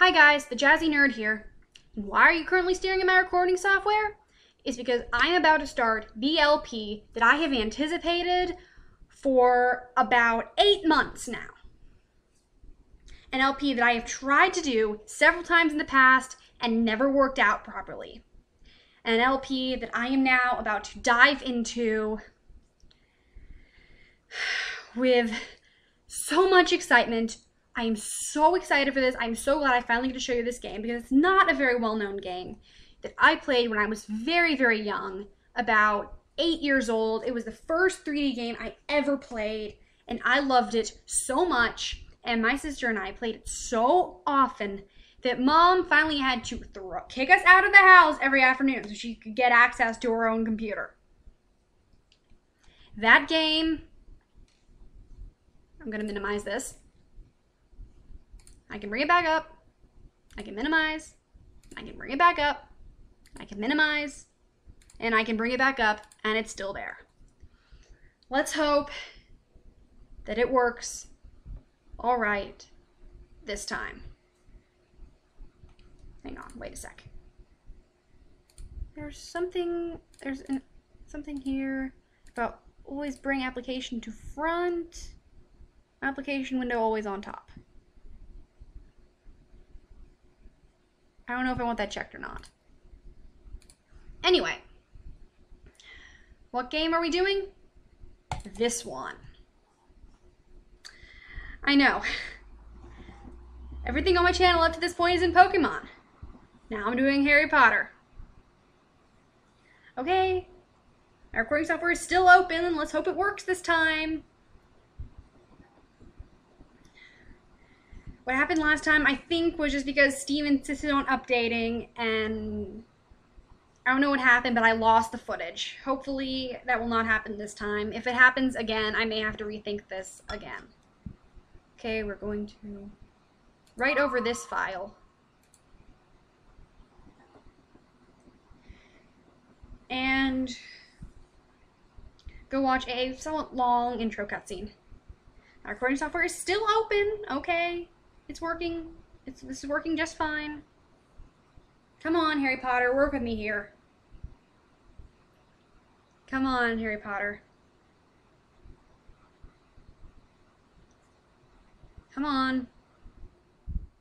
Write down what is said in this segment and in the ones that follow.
Hi guys, the Jazzy Nerd here. And why are you currently staring at my recording software? It's because I'm about to start the LP that I have anticipated for about 8 months now. An LP that I have tried to do several times in the past and never worked out properly. An LP that I am now about to dive into with so much excitement. I am so excited for this. I'm so glad I finally get to show you this game because it's not a very well-known game that I played when I was very, very young, about 8 years old. It was the first 3D game I ever played, and I loved it so much, and my sister and I played it so often that Mom finally had to kick us out of the house every afternoon so she could get access to her own computer. That game, I'm gonna minimize this. I can bring it back up. I can minimize. I can bring it back up. I can minimize. And I can bring it back up, and it's still there. Let's hope that it works all right this time. Hang on, wait a sec. There's something here about always bring application to front. Application window always on top. I don't know if I want that checked or not. Anyway, what game are we doing? This one. I know. Everything on my channel up to this point is in Pokemon. Now I'm doing Harry Potter. Okay, our recording software is still open, and let's hope it works this time. What happened last time, I think, was just because Steam insisted on updating, and I don't know what happened, but I lost the footage. Hopefully that will not happen this time. If it happens again, I may have to rethink this again. Okay, we're going to write over this file. And go watch a somewhat long intro cutscene. Our recording software is still open, okay? It's working. This is working just fine. Come on, Harry Potter, work with me here. Come on, Harry Potter. Come on.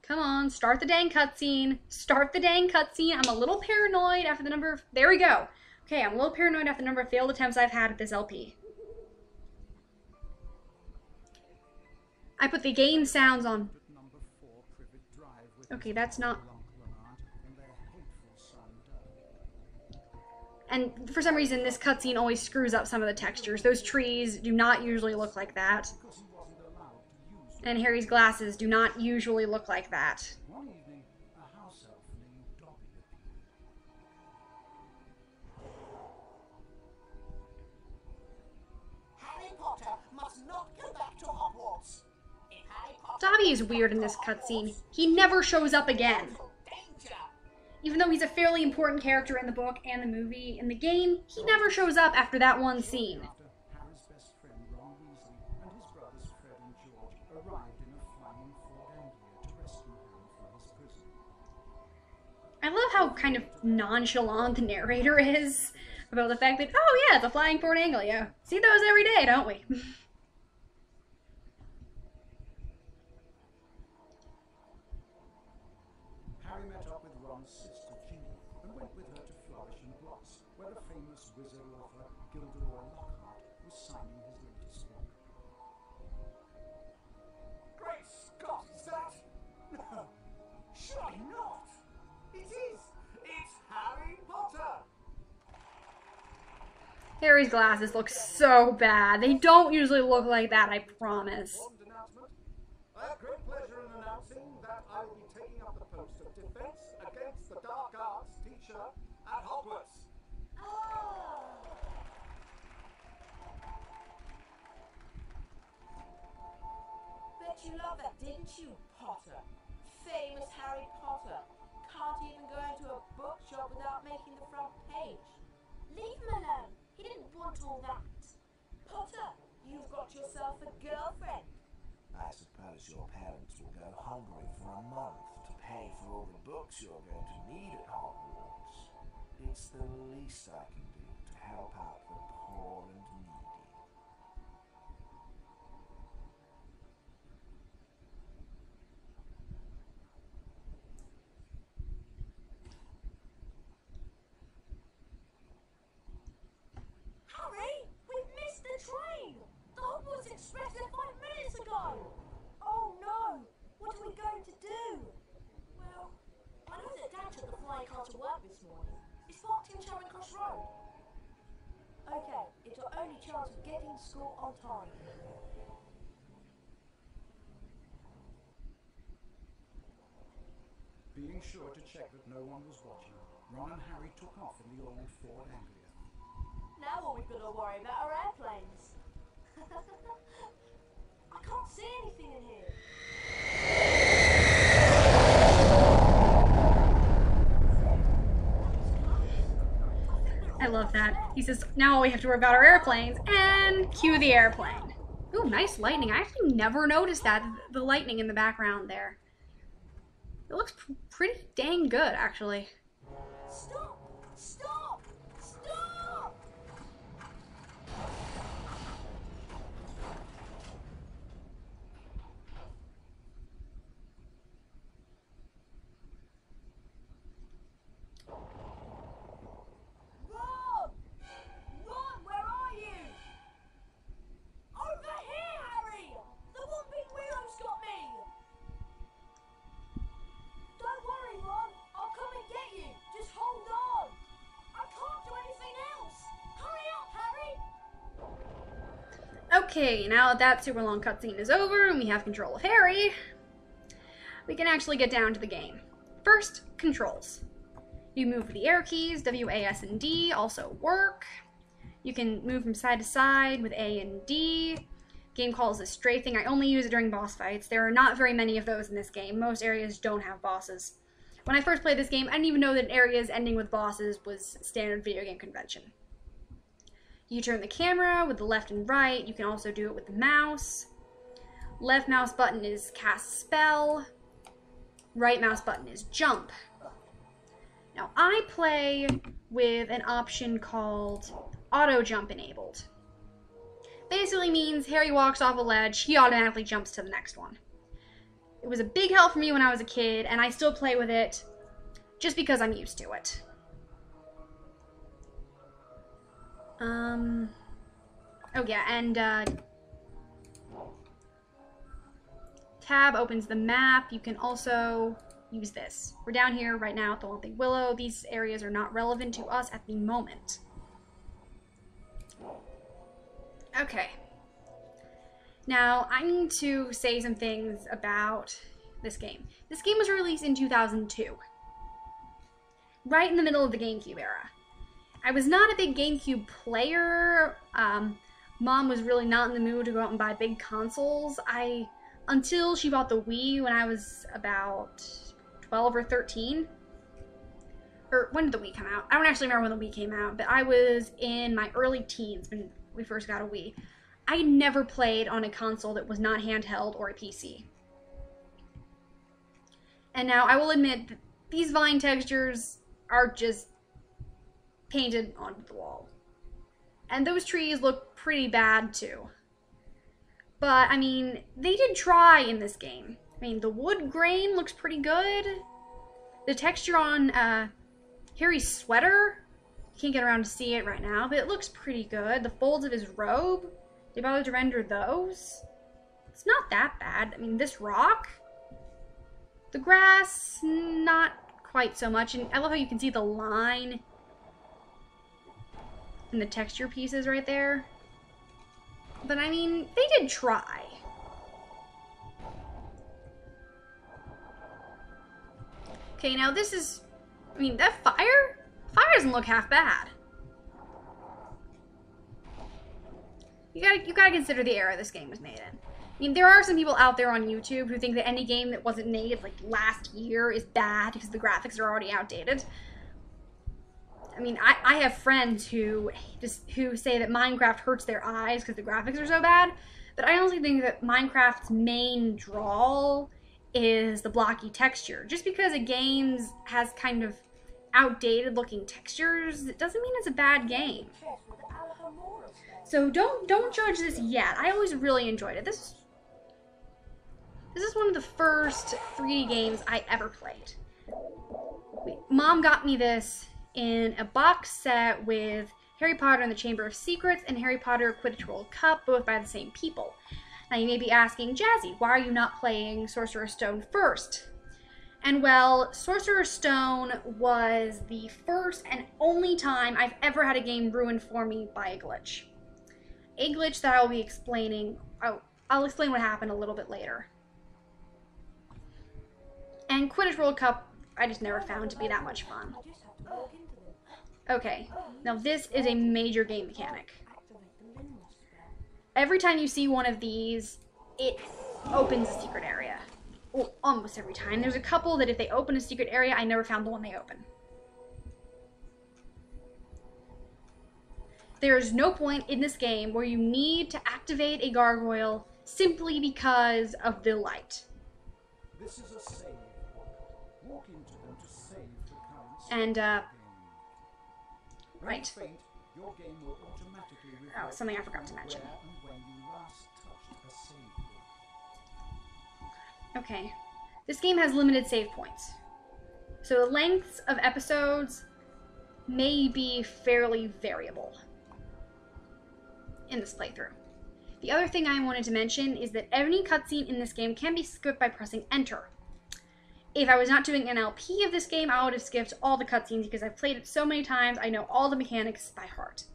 Come on, start the dang cutscene. Start the dang cutscene. I'm a little paranoid after the number of... There we go. Okay, I'm a little paranoid after the number of failed attempts I've had at this LP. I put the game sounds on. Okay, that's not... And for some reason, this cutscene always screws up some of the textures. Those trees do not usually look like that. And Harry's glasses do not usually look like that. Harry Potter must not go back to Hogwarts. Dobby is weird in this cutscene. He never shows up again. Even though he's a fairly important character in the book and the movie, in the game, he never shows up after that one scene. Harry's best friend Ron Weasley and his brothers Fred and George arrived in a flying Ford Anglia to rescue Harry from his prison. I love how kind of nonchalant the narrator is about the fact that, oh yeah, it's a flying Ford Anglia. See those every day, don't we? Harry met up with Ron's sister Ginny and went with her to Flourish and Gloss, where the famous wizard author Gilderoy Lockhart was signing his latest book. Great Scott, is that? No, surely not. It is. It's Harry Potter. Harry's glasses look so bad. They don't usually look like that, I promise. Important announcement. I have great pleasure in announcing that I will be taking up the post of Defense Against the Dark Arts teacher at Hogwarts. Bet you love that, didn't you, Potter? Famous Harry Potter. Can't even go into a bookshop without making the front page. Leave him alone. He didn't want all that. Potter, you've got yourself a girlfriend. I suppose your parents will go hungry for a month to pay for books you're going to need at Hogwarts. It's the least I can do to help out the poor and needy. Harry, we've missed the train! The Hogwarts Express left 5 minutes ago! Oh no! What are we going to do? Well, I know that Dad took the flying car to work this morning. It's parked in Charing Cross Road. Okay, it's our only chance of getting to school on time. Being sure to check that no one was watching, Ron and Harry took off in the old Ford Anglia. Now all we've got to worry about are airplanes. I can't see anything in here. I love that. He says, now all we have to worry about are airplanes, and cue the airplane. Ooh, nice lightning. I actually never noticed that, the lightning in the background there. It looks pretty dang good, actually. Stop! Stop! Stop! Ron! Ron, where are you? Over here, Harry! The Whomping Willow's got me! Don't worry, Ron. I'll come and get you. Just hold on. I can't do anything else. Hurry up, Harry. Okay, now that super long cutscene is over and we have control of Harry, we can actually get down to the game. First, controls. You move with the arrow keys, W, A, S, and D also work. You can move from side to side with A and D. Game calls this strafing. I only use it during boss fights. There are not very many of those in this game. Most areas don't have bosses. When I first played this game, I didn't even know that areas ending with bosses was standard video game convention. You turn the camera with the left and right. You can also do it with the mouse. Left mouse button is cast spell. Right mouse button is jump. Now I play with an option called auto jump enabled. Basically means Harry walks off a ledge, he automatically jumps to the next one. It was a big help for me when I was a kid, and I still play with it just because I'm used to it. Oh yeah, and tab opens the map. You can also use this. We're down here right now at the Whomping Willow. These areas are not relevant to us at the moment. Okay. Now, I need to say some things about this game. This game was released in 2002. Right in the middle of the GameCube era. I was not a big GameCube player. Mom was really not in the mood to go out and buy big consoles. Until she bought the Wii when I was about 12 or 13. Or when did the Wii come out? I don't actually remember when the Wii came out, but I was in my early teens when we first got a Wii. I never played on a console that was not handheld or a PC. And now I will admit that these vine textures are just painted onto the wall. And those trees look pretty bad too. But, I mean, they did try in this game. I mean, the wood grain looks pretty good. The texture on Harry's sweater, can't get around to see it right now, but it looks pretty good. The folds of his robe, they bothered to render those. It's not that bad. I mean, this rock, the grass, not quite so much. And I love how you can see the line in the texture pieces right there. But I mean, they did try. Okay, now this is, I mean, that fire doesn't look half bad. You gotta consider the era this game was made in. I mean, there are some people out there on YouTube who think that any game that wasn't made like last year is bad because the graphics are already outdated. I mean, I have friends who say that Minecraft hurts their eyes because the graphics are so bad, but I honestly think that Minecraft's main draw is the blocky texture. Just because a game has kind of outdated looking textures, it doesn't mean it's a bad game. So don't judge this yet. I always really enjoyed it. This is one of the first 3D games I ever played. Mom got me this in a box set with Harry Potter and the Chamber of Secrets and Harry Potter Quidditch World Cup, both by the same people. Now you may be asking, Jazzy, why are you not playing Sorcerer's Stone first? And well, Sorcerer's Stone was the first and only time I've ever had a game ruined for me by a glitch. A glitch that I will be explaining. I'll explain what happened a little bit later. And Quidditch World Cup, I just never found to be that much fun. Okay, now this is a major game mechanic. Every time you see one of these, it opens a secret area. Well, almost every time. There's a couple that if they open a secret area, I never found the one they open. There is no point in this game where you need to activate a gargoyle simply because of the light. This is a save point. Walk into them to save the current And, game. right. When you faint, your game will automatically Oh, something I forgot to mention. where and when you last touched a save point. Okay. This game has limited save points. So the lengths of episodes may be fairly variable in this playthrough. The other thing I wanted to mention is that any cutscene in this game can be skipped by pressing enter. If I was not doing an LP of this game, I would have skipped all the cutscenes because I've played it so many times, I know all the mechanics by heart.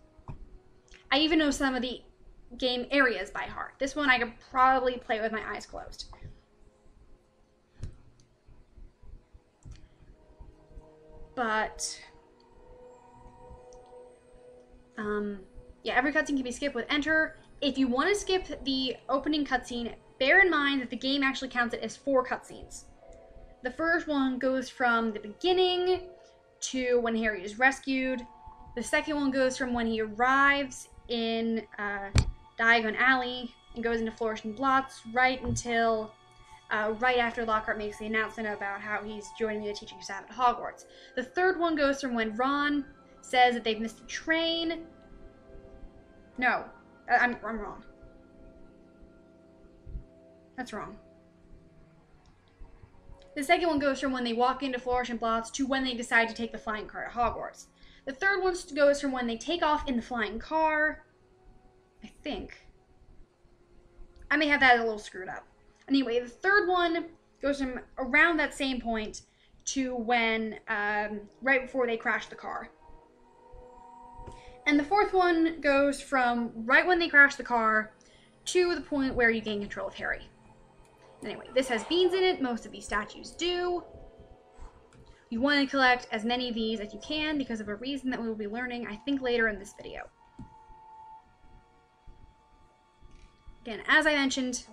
I even know some of the game areas by heart. This one I could probably play with my eyes closed. But, yeah, every cutscene can be skipped with enter. If you want to skip the opening cutscene, bear in mind that the game actually counts it as 4 cutscenes. The first one goes from the beginning to when Harry is rescued. The second one goes from when he arrives in Diagon Alley and goes into Flourishing Blotts right until right after Lockhart makes the announcement about how he's joining the teaching staff at Hogwarts. The third one goes from when Ron says that they've missed the train. No, I'm wrong. That's wrong. The second one goes from when they walk into Flourishing Blotts to when they decide to take the flying car to Hogwarts. The third one goes from when they take off in the flying car. I think. I may have that a little screwed up. Anyway, the third one goes from around that same point to when, right before they crash the car. And the fourth one goes from right when they crash the car to the point where you gain control of Harry. Anyway, this has beans in it. Most of these statues do. You want to collect as many of these as you can because of a reason that we will be learning, I think, later in this video. Again, as I mentioned,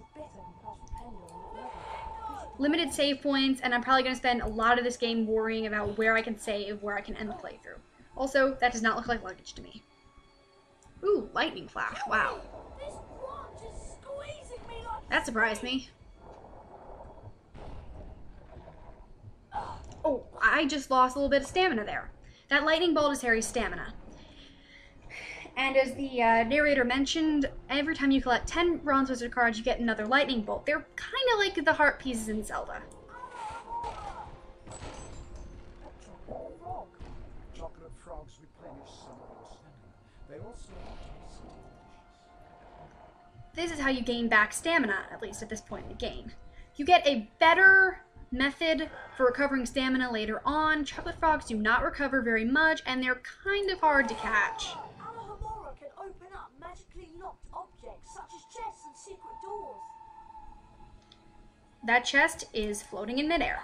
limited save points, and I'm probably going to spend a lot of this game worrying about where I can save, where I can end the playthrough. Also, that does not look like luggage to me. Ooh, lightning flash, wow. That surprised me. Oh, I just lost a little bit of stamina there. That lightning bolt is Harry's stamina. And as the narrator mentioned, every time you collect 10 Bronze Wizard cards, you get another lightning bolt. They're kind of like the heart pieces in Zelda. Chocolate frogs replenish some of your stamina. They also taste delicious. This is how you gain back stamina, at least at this point in the game. You get a better method for recovering stamina later on. Chocolate frogs do not recover very much, and they're kind of hard to catch. Alohomora can open up magically locked objects such as chests and secret doors. That chest is floating in midair.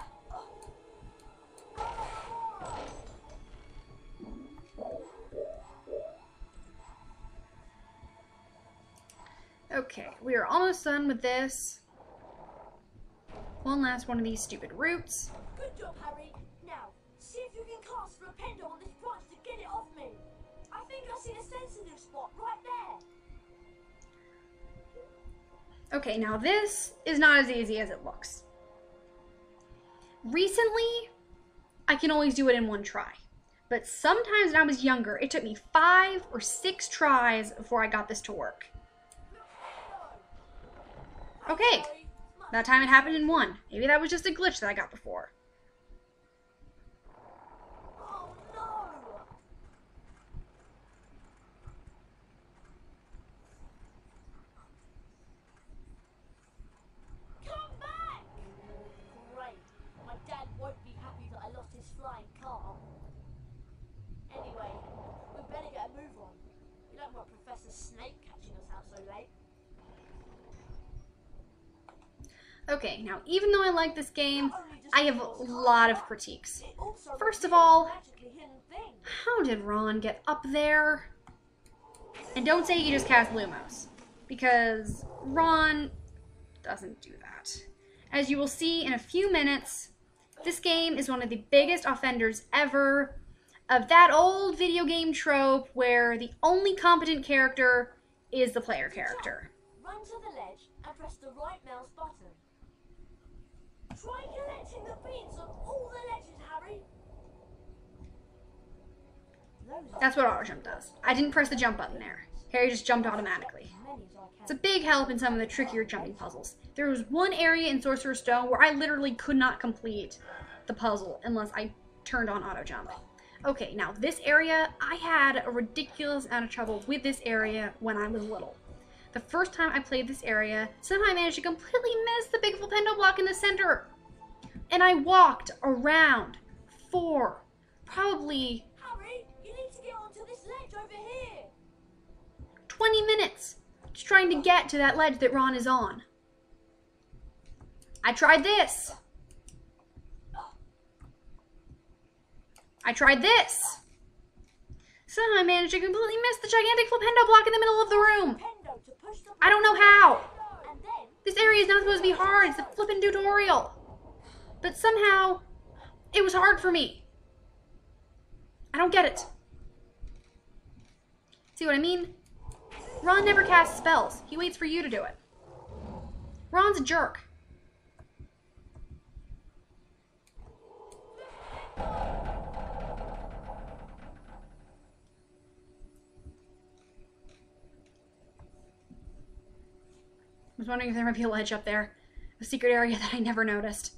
Okay, we are almost done with this. One last one of these stupid roots. Good job, Harry. Now, see if you can cast Flipendo on this branch to get it off me. I think I see a sensitive spot right there. Okay, now this is not as easy as it looks. Recently, I can always do it in one try. But sometimes when I was younger, it took me 5 or 6 tries before I got this to work. Okay, that time it happened in 1. Maybe that was just a glitch that I got before. Oh no! Come back! Great. My dad won't be happy that I lost his flying car. Anyway, we better get a move on. You don't want Professor Snape catching us out so late. Okay, now even though I like this game, I have a lot of critiques. First of all, how did Ron get up there? And don't say he just cast Lumos, because Ron doesn't do that. As you will see in a few minutes, this game is one of the biggest offenders ever of that old video game trope where the only competent character is the player character. Run to the ledge and press the right mouse button. Try collecting the beans on all the ledges, Harry. That's what auto jump does. I didn't press the jump button there. Harry just jumped automatically. It's a big help in some of the trickier jumping puzzles. There was one area in Sorcerer's Stone where I literally could not complete the puzzle unless I turned on auto jump. Okay, now this area, I had a ridiculous amount of trouble with this area when I was little. The first time I played this area, somehow I managed to completely miss the big flipendo block in the center. And I walked around for probably Harry, you need to get onto this ledge over here. 20 minutes just trying to get to that ledge that Ron is on. I tried this. I tried this. Somehow I managed to completely miss the gigantic flipendo block in the middle of the room. I don't know how. This area is not supposed to be hard. It's a flippin' tutorial. But somehow, it was hard for me. I don't get it. See what I mean? Ron never casts spells. He waits for you to do it. Ron's a jerk. I was wondering if there might be a ledge up there. A secret area that I never noticed.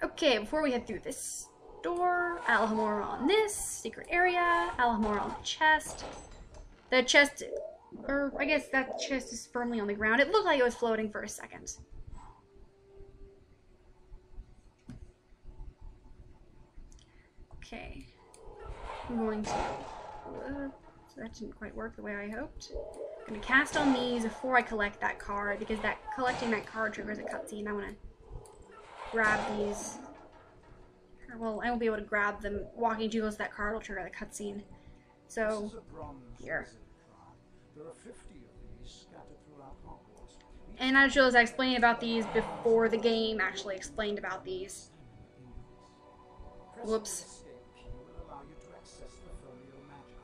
Okay, before we head through this door, Alohomora on this secret area, Alohomora on the chest. The chest, or I guess that chest is firmly on the ground. It looked like it was floating for a second. Okay, I'm going to, so that didn't quite work the way I hoped. I'm going to cast on these before I collect that card, because collecting that card triggers a cutscene. I want to grab these. Well, I won't be able to grab them. Walking too close to that card will trigger the cutscene. So, here. There are 50 of these scattered throughout Hogwarts. And I just realized I explained about these before the game actually explained about these. Whoops. Escape key will allow you to access the Folial Magi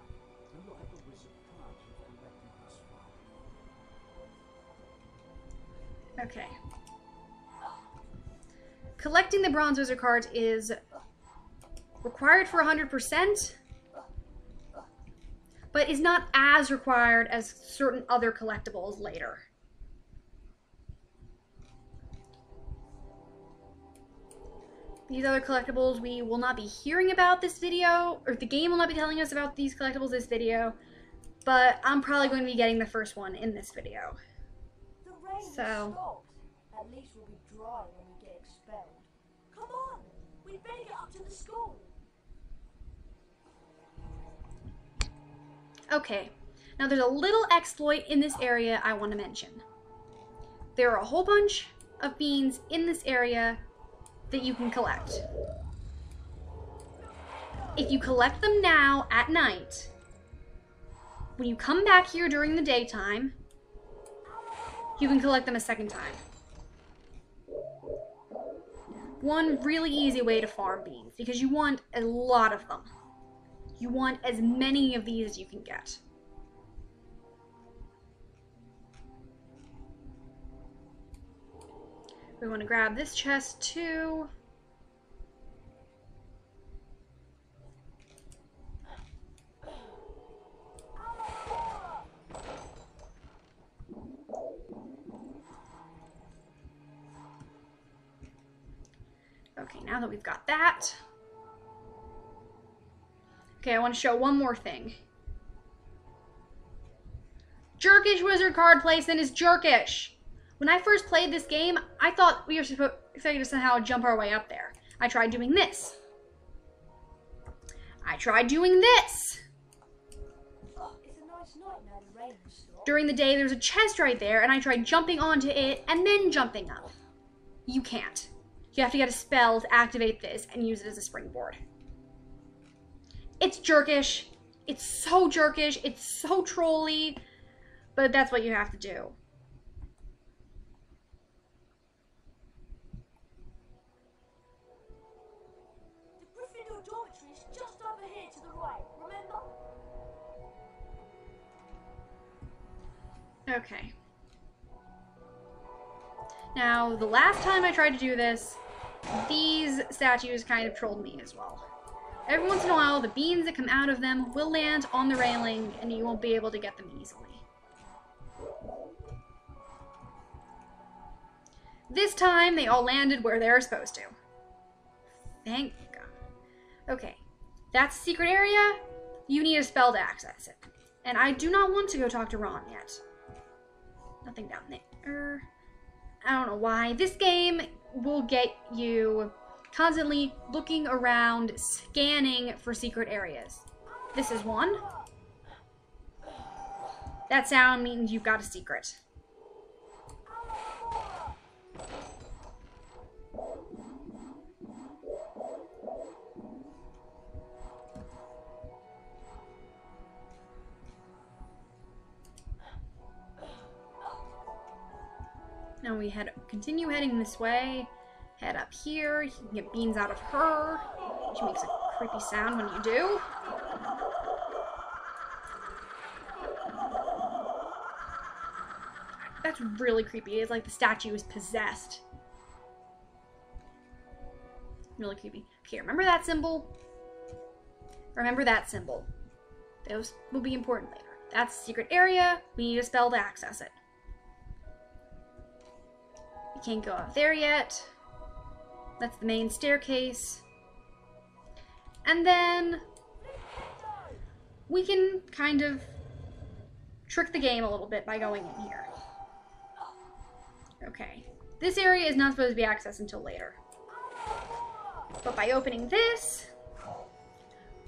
and look at the wizard cards you've collected thus far. Okay. Collecting the Bronze Wizard cards is required for 100%, but is not as required as certain other collectibles later. These other collectibles we will not be hearing about this video, or the game will not be telling us about these collectibles this video, but I'm probably going to be getting the first one in this video. The rain So- has stopped. At least we'll be dry when we get expelled. Come on, we'd better get up to the school. Okay, now there's a little exploit in this area I want to mention. There are a whole bunch of beans in this area that you can collect. If you collect them now at night, when you come back here during the daytime, you can collect them a second time. One really easy way to farm beans, because you want a lot of them. You want as many of these as you can get. We want to grab this chest too. now that we've got that. Okay, I want to show one more thing. Jerkish wizard card placement is jerkish. When I first played this game, I thought we were expected to somehow jump our way up there. I tried doing this. I tried doing this. Oh, it's a nice night now the rain has stopped. During the day, there's a chest right there, and I tried jumping onto it and then jumping up. You can't. You have to get a spell to activate this and use it as a springboard. It's jerkish. It's so jerkish. It's so trolly. But that's what you have to do. The Gryffindor dormitory is just over here to the right, remember? Okay. Now, the last time I tried to do this, these statues kind of trolled me as well. Every once in a while, the beans that come out of them will land on the railing, and you won't be able to get them easily. This time, they all landed where they're supposed to. Thank God. Okay, that's the secret area. You need a spell to access it. And I do not want to go talk to Ron yet. Nothing down there. I don't know why. This game will get you constantly looking around, scanning for secret areas. This is one. That sound means you've got a secret. Now we continue heading this way. Head up here. You can get beans out of her, which makes a creepy sound when you do. That's really creepy. It's like the statue is possessed. Really creepy. Okay, remember that symbol? Remember that symbol. Those will be important later. That's the secret area. We need a spell to access it. We can't go up there yet. That's the main staircase. And then we can kind of trick the game a little bit by going in here. Okay. This area is not supposed to be accessed until later. But by opening this,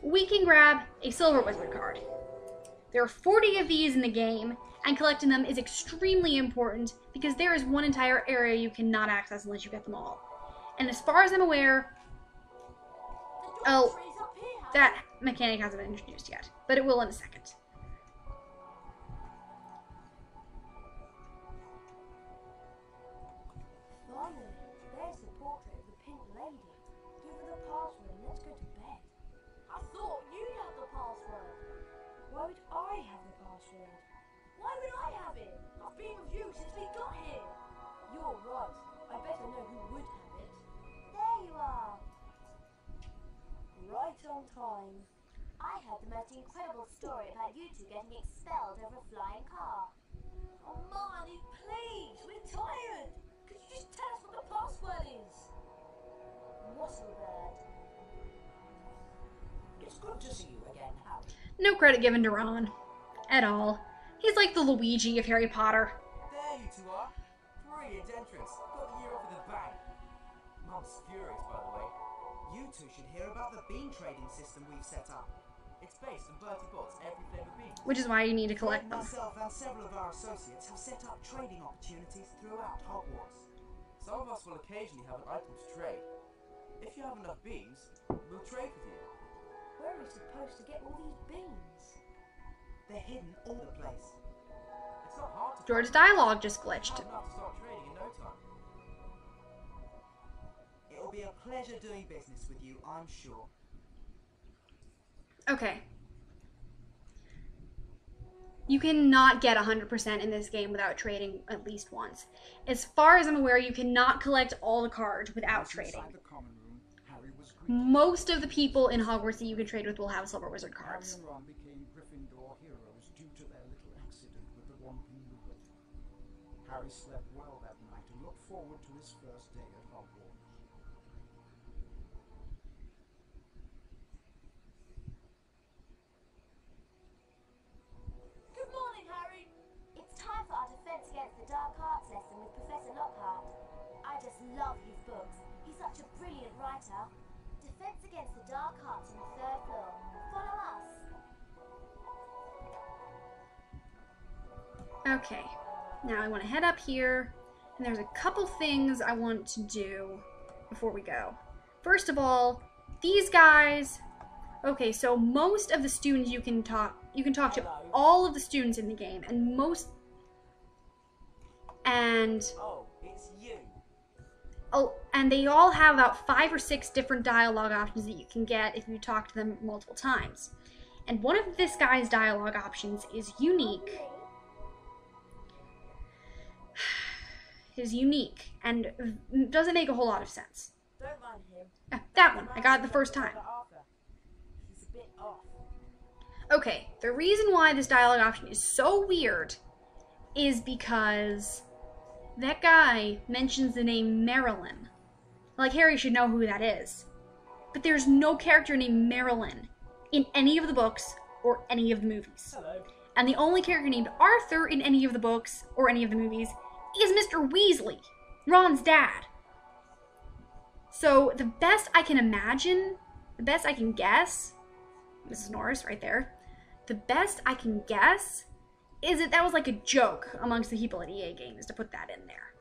we can grab a Silver Wizard card. There are 40 of these in the game, and collecting them is extremely important because there is one entire area you cannot access unless you get them all. And as far as I'm aware, oh, that mechanic hasn't been introduced yet, but it will in a second. Finally, there's the portrait of the Pink Lady. Give her the password and let's go to bed. I thought you had the password. Why would I have the password? Why would I have it? I've been with you since we got here. You're right. I better know who would have it. There you are. Right on time. I heard the most incredible story about you two getting expelled over a flying car. Oh, Marnie, please, we're tired. Could you just tell us what the password is? Wasselbird. It's good to see you again, Harry. No credit given to Ron. At all. He's like the Luigi of Harry Potter. There you two are. Brilliant entrance. Got the year off with a bang. Mum's furious, by the way. You two should hear about the bean trading system we've set up. It's based on Bertie Bott's every flavour bean. Which is why you need to collect Fred, them. myself, and several of our associates have set up trading opportunities throughout Hogwarts. Some of us will occasionally have an item to trade. If you have enough beans, we'll trade with you. Where are we supposed to get all these beans? They're hidden all the place. It's not hard to George's find. dialogue just glitched. Hard enough to start trading in no time. It'll be a pleasure doing business with you, I'm sure. Okay. You cannot get 100% in this game without trading at least once. As far as I'm aware, you cannot collect all the cards without As trading. inside the common room, Harry was greeted. Most of the people in Hogwarts that you can trade with will have Silver Wizard Harry cards. and Ron became Gryffindor heroes due to their little accident with the Whomping Willow. Harry slept well that night and looked forward to his first day at Hogwarts. dark arts on the 3rd floor. Follow us. Okay, now I want to head up here, and there's a couple things I want to do before we go. First of all, these guys. Okay, so most of the students you can talk to all of the students in the game, and Oh, it's you. Oh, and they all have about 5 or 6 different dialogue options that you can get if you talk to them multiple times. And one of this guy's dialogue options is unique. Is unique and doesn't make a whole lot of sense. Don't mind him. That one, I got it the first time. Arthur. He's a bit off. Okay, the reason why this dialogue option is so weird is because that guy mentions the name Marilyn. Like, Harry should know who that is. But there's no character named Marilyn in any of the books or any of the movies. Hello. And the only character named Arthur in any of the books or any of the movies is Mr. Weasley, Ron's dad. So the best I can imagine, the best I can guess, Mrs. Norris right there, the best I can guess is that was like a joke amongst the people at EA Games to put that in there.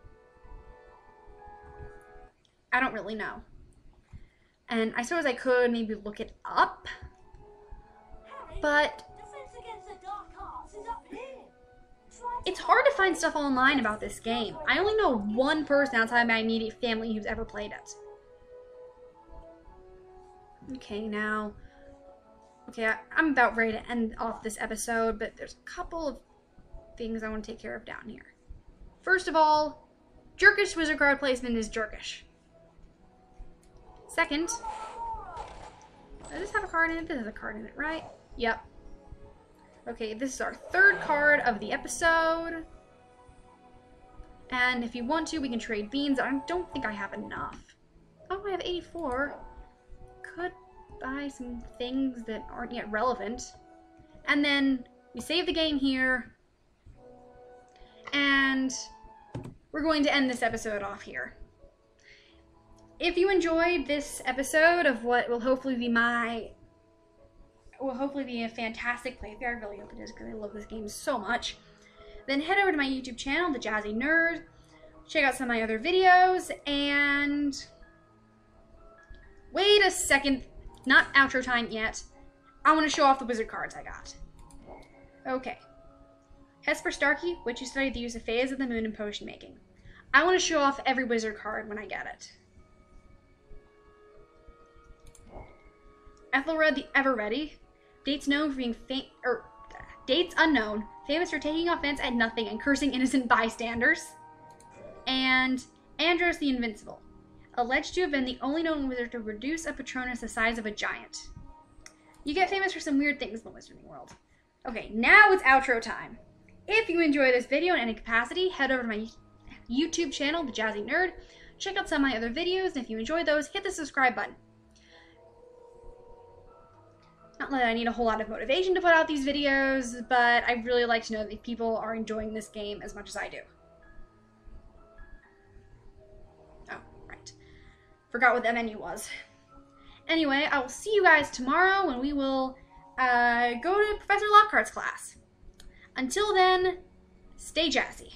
I don't really know. And I suppose I could maybe look it up, but Defense against the dark arts is up here. Try to it's hard to find stuff online about this game. I only know one person outside my immediate family who's ever played it. Okay, now... Okay, I'm about ready to end off this episode, but there's a couple of things I want to take care of down here. First of all, jerkish wizard card placement is jerkish. Second, does this have a card in it? This has a card in it, right? Yep. Okay, this is our 3rd card of the episode. And if you want to, we can trade beans. I don't think I have enough. Oh, I have 84. Could buy some things that aren't yet relevant. And then we save the game here. And we're going to end this episode off here. If you enjoyed this episode of what will hopefully be a fantastic playthrough, I really hope it is because I love this game so much, then head over to my YouTube channel, The Jazzy Nerd, check out some of my other videos, and wait a second, not outro time yet. I want to show off the wizard cards I got. Okay. Hesper Starkey, Witch who studied the use of phase of the moon in potion making. I want to show off every wizard card when I get it. Ethelred the Ever Ready, dates unknown, famous for taking offense at nothing and cursing innocent bystanders. And Andros the Invincible, alleged to have been the only known wizard to reduce a Patronus the size of a giant. You get famous for some weird things in the wizarding world. Okay, now it's outro time. If you enjoy this video in any capacity, head over to my YouTube channel, The Jazzy Nerd. Check out some of my other videos, and if you enjoy those, hit the subscribe button. Not that I need a whole lot of motivation to put out these videos, but I'd really like to know that people are enjoying this game as much as I do. Oh, right. Forgot what that menu was. Anyway, I will see you guys tomorrow when we will go to Professor Lockhart's class. Until then, stay jazzy.